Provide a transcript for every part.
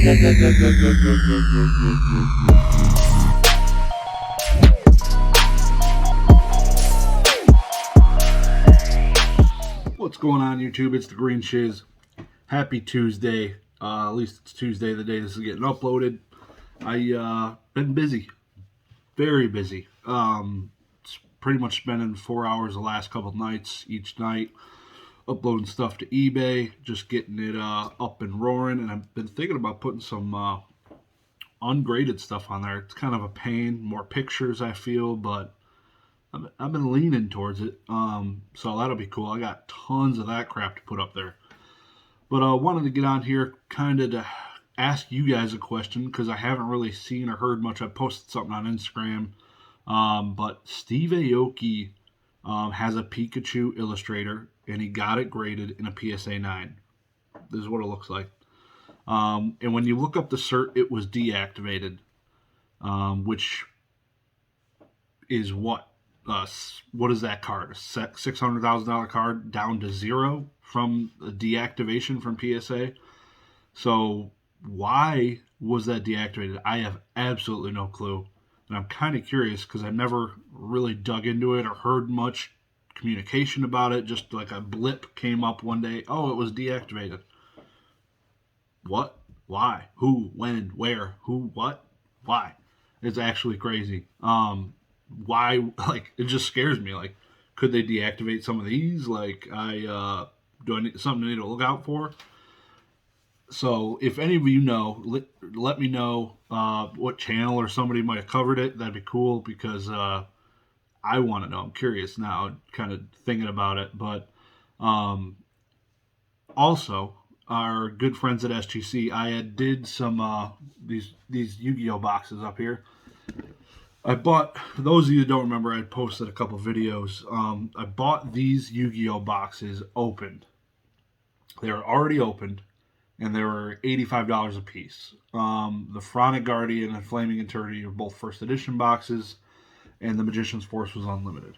What's going on, YouTube? It's the Green Shiz. Happy Tuesday. At least it's Tuesday, the day this is getting uploaded. I been busy, very busy. Pretty much spending 4 hours the last couple of nights each night uploading stuff to eBay, just getting it up and roaring. And I've been thinking about putting some ungraded stuff on there. It's kind of a pain, more pictures I feel, but I've been leaning towards it. So that'll be cool. I got tons of that crap to put up there. But I wanted to get on here kind of to ask you guys a question because I haven't really seen or heard much. I posted something on Instagram. But Steve Aoki has a Pikachu Illustrator, and he got it graded in a PSA 9. This is what it looks like. And when you look up the cert, it was deactivated, which is what? What is that card? A $600,000 card down to zero from the deactivation from PSA. So why was that deactivated? I have absolutely no clue. And I'm kind of curious because I never really dug into it or heard much communication about it. Just like a blip came up one day. Oh, it was deactivated. What? Why? Who? When? Where? Who? What? Why? It's actually crazy. Why? Like, it just scares me. Like, could they deactivate some of these? Like, do I need something I need to look out for? So if any of you know, let me know what channel or somebody might have covered it. That'd be cool because I want to know. I'm curious now, kind of thinking about it. But also, our good friends at SGC, I had did some these Yu-Gi-Oh boxes up here. I bought, for those of you that don't remember, I posted a couple videos. I bought these Yu-Gi-Oh boxes opened. They were already opened, and they were $85 a piece. The Pharaonic Guardian and Flaming Eternity are both first edition boxes, and the Magician's Force was unlimited.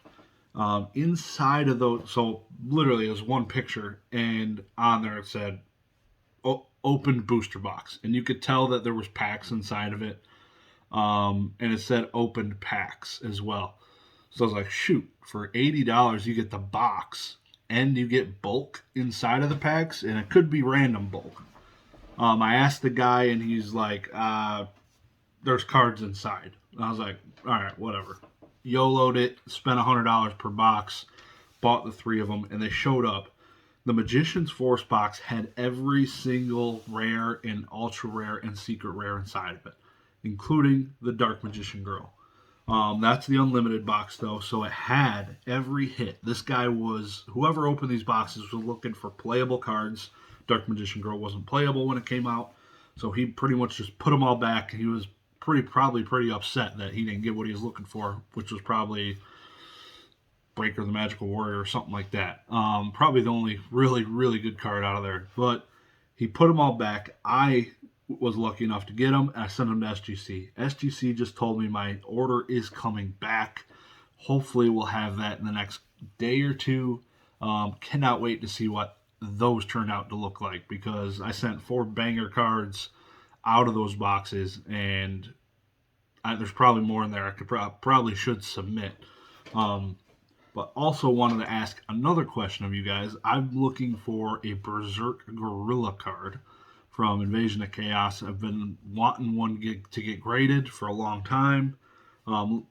Inside of those, so literally it was one picture, and on there it said, opened booster box. And you could tell that there was packs inside of it. And it said opened packs as well. So I was like, shoot, for $80 you get the box and you get bulk inside of the packs, and it could be random bulk. I asked the guy, and he's like, there's cards inside. And I was like, all right, whatever. YOLO'd it, spent $100 per box, bought the 3 of them, and they showed up. The Magician's Force box had every single rare and ultra rare and secret rare inside of it, including the Dark Magician Girl. That's the unlimited box, though, so it had every hit. This guy was, whoever opened these boxes was looking for playable cards. Dark Magician Girl wasn't playable when it came out, so he pretty much just put them all back. He was probably pretty upset that he didn't get what he was looking for, which was probably Breaker the Magical Warrior or something like that. Probably the only really, really good card out of there. But he put them all back. I was lucky enough to get them, and I sent them to SGC. SGC just told me my order is coming back. Hopefully we'll have that in the next day or two. Cannot wait to see what those turn out to look like, because I sent 4 banger cards out of those boxes, and there's probably more in there I could probably should submit. But also wanted to ask another question of you guys. I'm looking for a Berserk Gorilla card from Invasion of Chaos. I've been wanting one to get graded for a long time.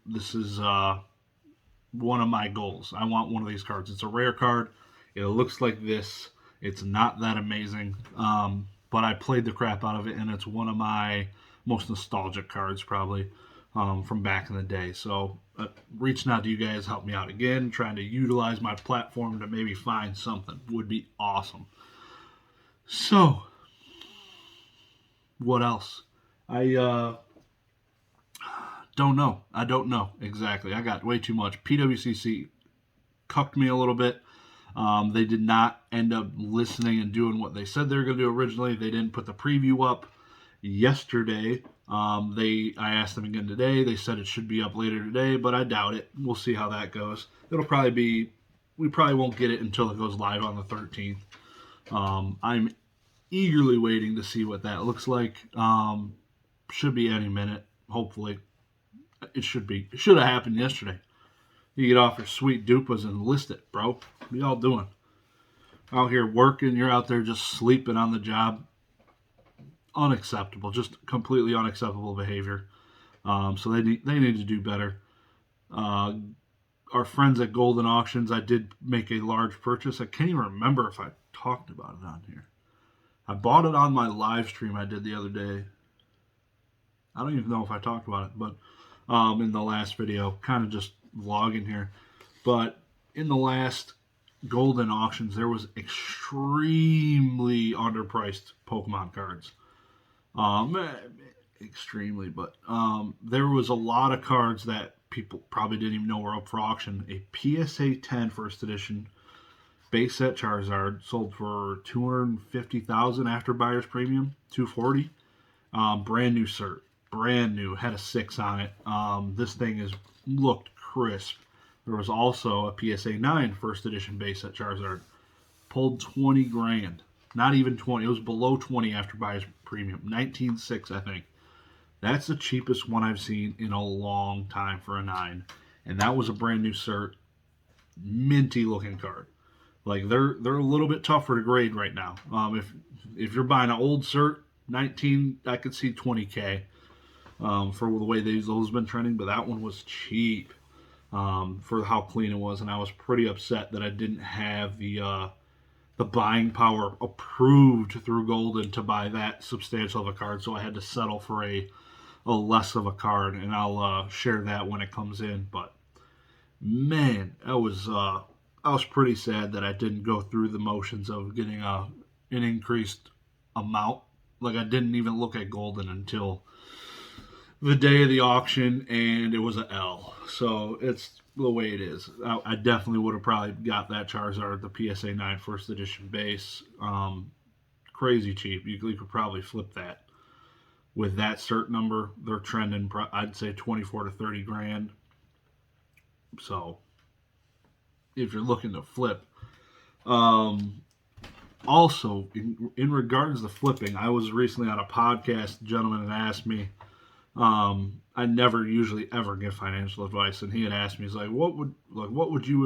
This is one of my goals. I want one of these cards. It's a rare card. It looks like this. It's not that amazing, but I played the crap out of it, and it's one of my most nostalgic cards probably from back in the day. So reaching out to you guys, help me out again, trying to utilize my platform to maybe find something would be awesome. So what else? I don't know. I don't know exactly. I got way too much. PWCC cucked me a little bit. They did not end up listening and doing what they said they were going to do originally. They didn't put the preview up yesterday. I asked them again today. They said it should be up later today, but I doubt it. We'll see how that goes. It'll probably be, we probably won't get it until it goes live on the 13th. I'm eagerly waiting to see what that looks like. Should be any minute, hopefully. It should be. It should have happened yesterday. You get off your sweet dupas and list it, bro. What y'all doing? Out here working, you're out there just sleeping on the job. Unacceptable, just completely unacceptable behavior. So they need to do better. Uh, our friends at Golden Auctions, I did make a large purchase. I can't even remember if I talked about it on here. I bought it on my live stream I did the other day. I don't even know if I talked about it, but in the last video, kind of just vlogging here. But in the last Golden Auctions, there was extremely underpriced Pokemon cards. Extremely, but there was a lot of cards that people probably didn't even know were up for auction. A PSA 10 first edition base set Charizard sold for $250,000 after buyer's premium, $240. Brand new cert, brand new, had a 6 on it. This thing is looked crisp. There was also a PSA 9 first edition base set Charizard, pulled 20 grand. Not even 20. It was below 20 after buyer's premium. 19.6, I think. That's the cheapest one I've seen in a long time for a 9. And that was a brand new cert. Minty looking card. Like they're a little bit tougher to grade right now. If you're buying an old cert, 19, I could see 20K for the way those have been trending, but that one was cheap for how clean it was, and I was pretty upset that I didn't have the buying power approved through Golden to buy that substantial of a card, so I had to settle for a less of a card, and I'll share that when it comes in. But man, I was pretty sad that I didn't go through the motions of getting an increased amount. Like I didn't even look at Golden until the day of the auction, and it was an L. So it's the way it is. I definitely would have probably got that Charizard, the PSA 9 first edition base. Crazy cheap. You could probably flip that. With that cert number, they're trending, I'd say 24 to 30 grand. So if you're looking to flip. Also, in regards to flipping, I was recently on a podcast. A gentleman had asked me, I never usually ever give financial advice, and he had asked me, he's like, what would you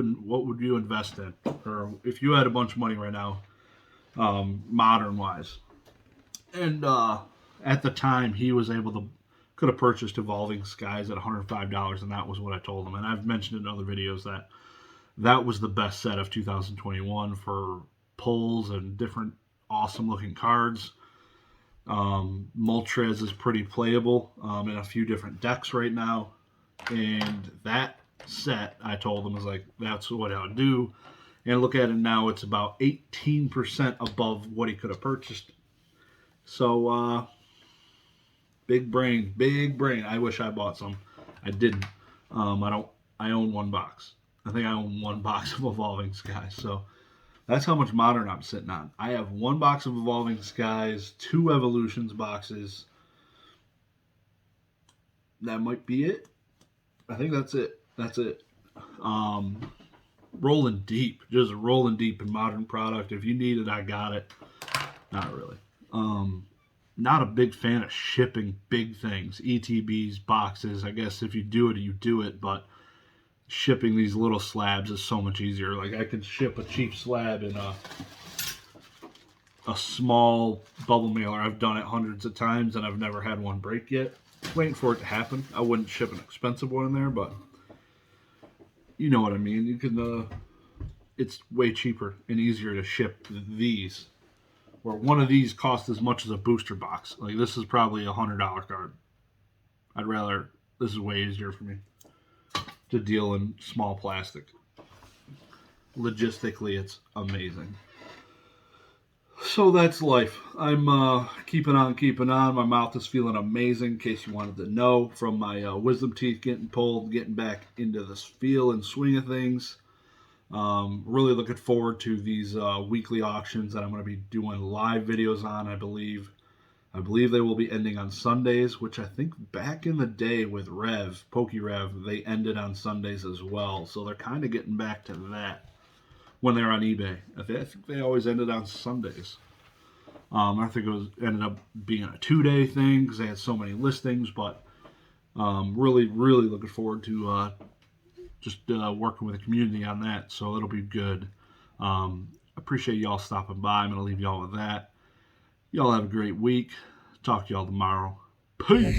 invest in, or if you had a bunch of money right now, modern wise. And at the time, he was could have purchased Evolving Skies at $105, and that was what I told him. And I've mentioned in other videos that was the best set of 2021 for pulls and different awesome looking cards. Moltres is pretty playable in a few different decks right now, and that set, I told him, was like, that's what I would do. And look at it now, it's about 18% above what he could have purchased. So big brain. I wish I bought some. I didn't. I own one box. I think I own one box of Evolving Skies. So that's how much modern I'm sitting on. I have one box of Evolving Skies, 2 Evolutions boxes. That might be it. I think that's it. Rolling deep. Just rolling deep in modern product. If you need it, I got it. Not really. Not a big fan of shipping big things. ETBs, boxes. I guess if you do it, you do it. But shipping these little slabs is so much easier. Like I could ship a cheap slab in a small bubble mailer. I've done it hundreds of times and I've never had one break yet. Waiting for it to happen. I wouldn't ship an expensive one in there, but you know what I mean. You can. It's way cheaper and easier to ship these. Where one of these costs as much as a booster box. Like this is probably $100 card. This is way easier for me to deal in small plastic. Logistically, it's amazing. So that's life. I'm keeping on. My mouth is feeling amazing, in case you wanted to know, from my wisdom teeth getting pulled, getting back into this feel and swing of things. Really looking forward to these weekly auctions that I'm going to be doing live videos on, I believe. I believe they will be ending on Sundays, which I think back in the day with PokeRev, they ended on Sundays as well. So they're kind of getting back to that when they're on eBay. I think they always ended on Sundays. I think ended up being a 2-day thing because they had so many listings. But really, really looking forward to just working with the community on that. So it'll be good. Appreciate y'all stopping by. I'm gonna leave y'all with that. Y'all have a great week. Talk to y'all tomorrow. Peace.